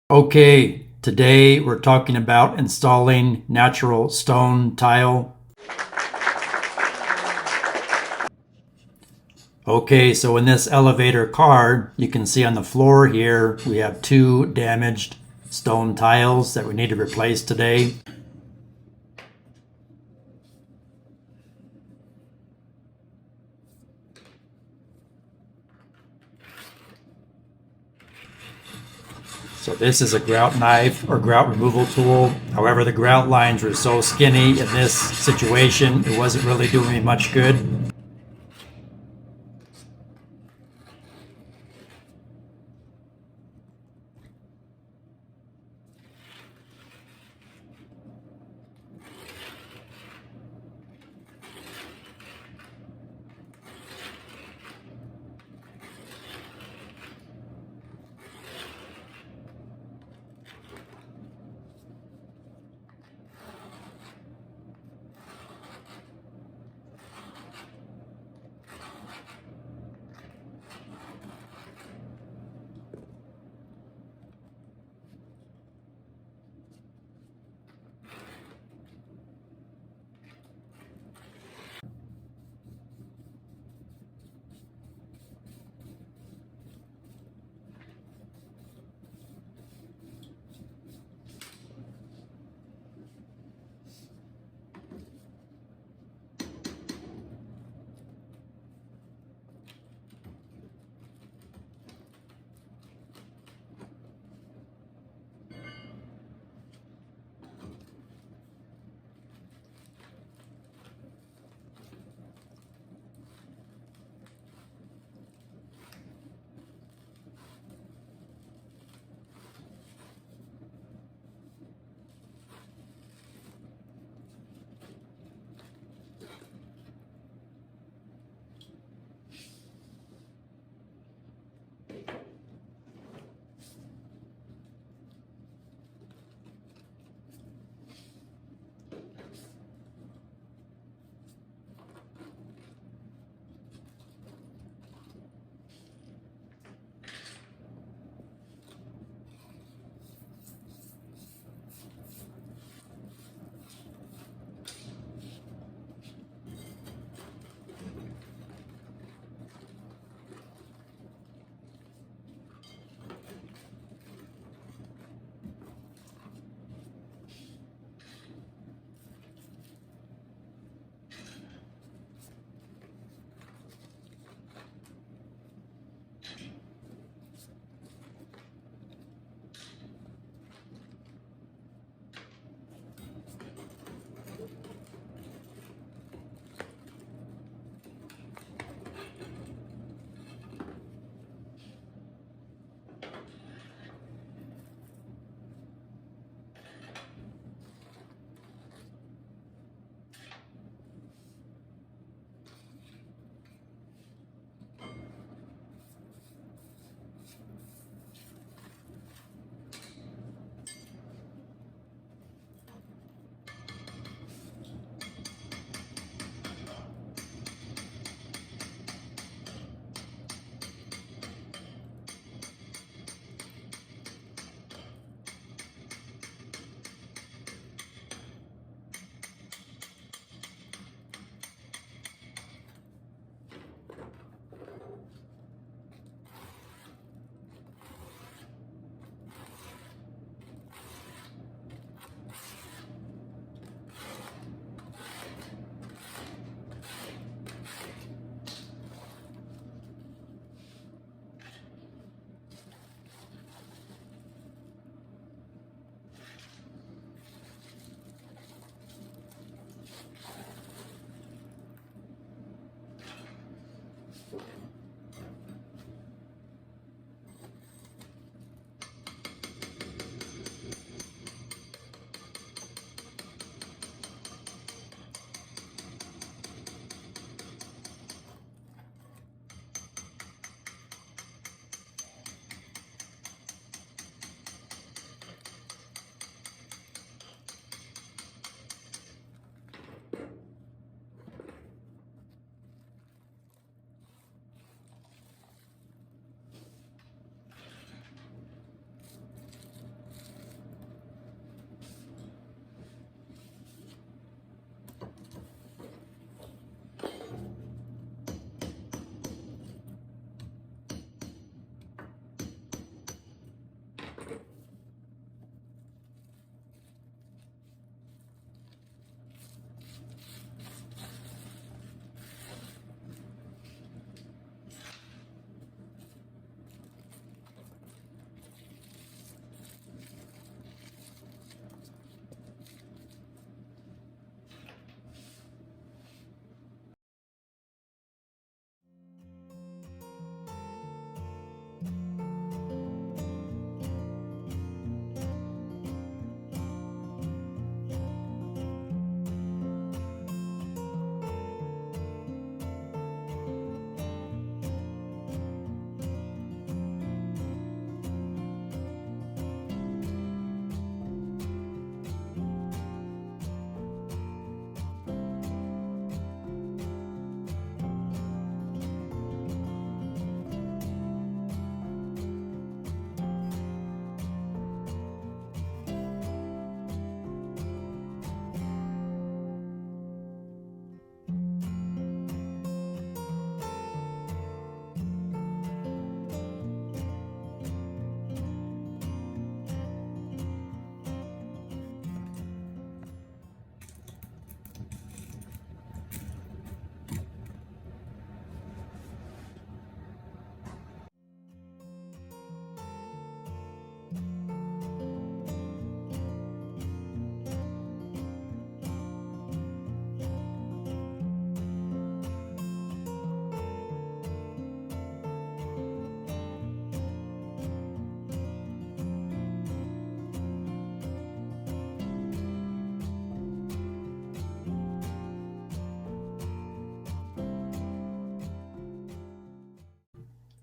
Okay, today we're talking about installing natural stone tile. Okay, so in this elevator card, you can see on the floor here, we have two damaged stone tiles that we need to replace today. So this is a grout knife or grout removal tool. However, the grout lines were so skinny in this situation, it wasn't really doing me much good.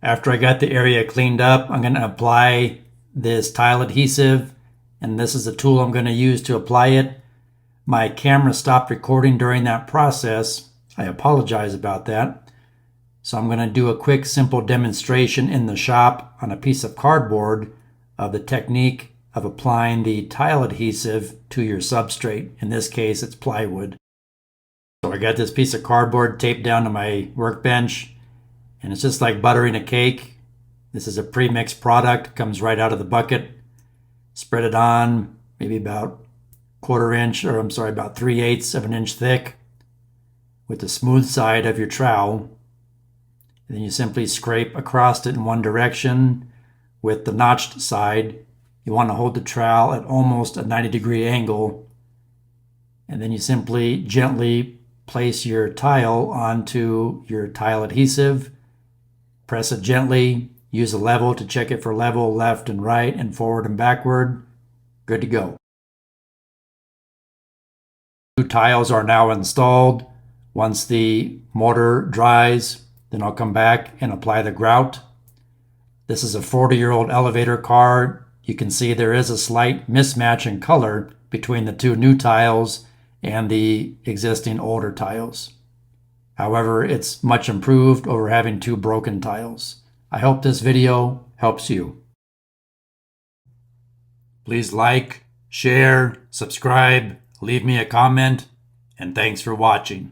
After I got the area cleaned up, I'm going to apply this tile adhesive, and this is the tool I'm going to use to apply it. My camera stopped recording during that process. I apologize about that. So I'm going to do a quick, simple demonstration in the shop on a piece of cardboard of the technique of applying the tile adhesive to your substrate. In this case, it's plywood. So I got this piece of cardboard taped down to my workbench, and it's just like buttering a cake. This is a pre-mixed product, comes right out of the bucket. Spread it on, maybe about about 3/8 of an inch thick with the smooth side of your trowel. And then you simply scrape across it in one direction with the notched side. You want to hold the trowel at almost a 90-degree angle. And then you simply gently place your tile onto your tile adhesive. Press it gently. Use a level to check it for level left and right and forward and backward. Good to go. Two tiles are now installed. Once the mortar dries, then I'll come back and apply the grout. This is a 40-year-old elevator car. You can see there is a slight mismatch in color between the two new tiles and the existing older tiles. However, it's much improved over having two broken tiles. I hope this video helps you. Please like, share, subscribe, leave me a comment, and thanks for watching.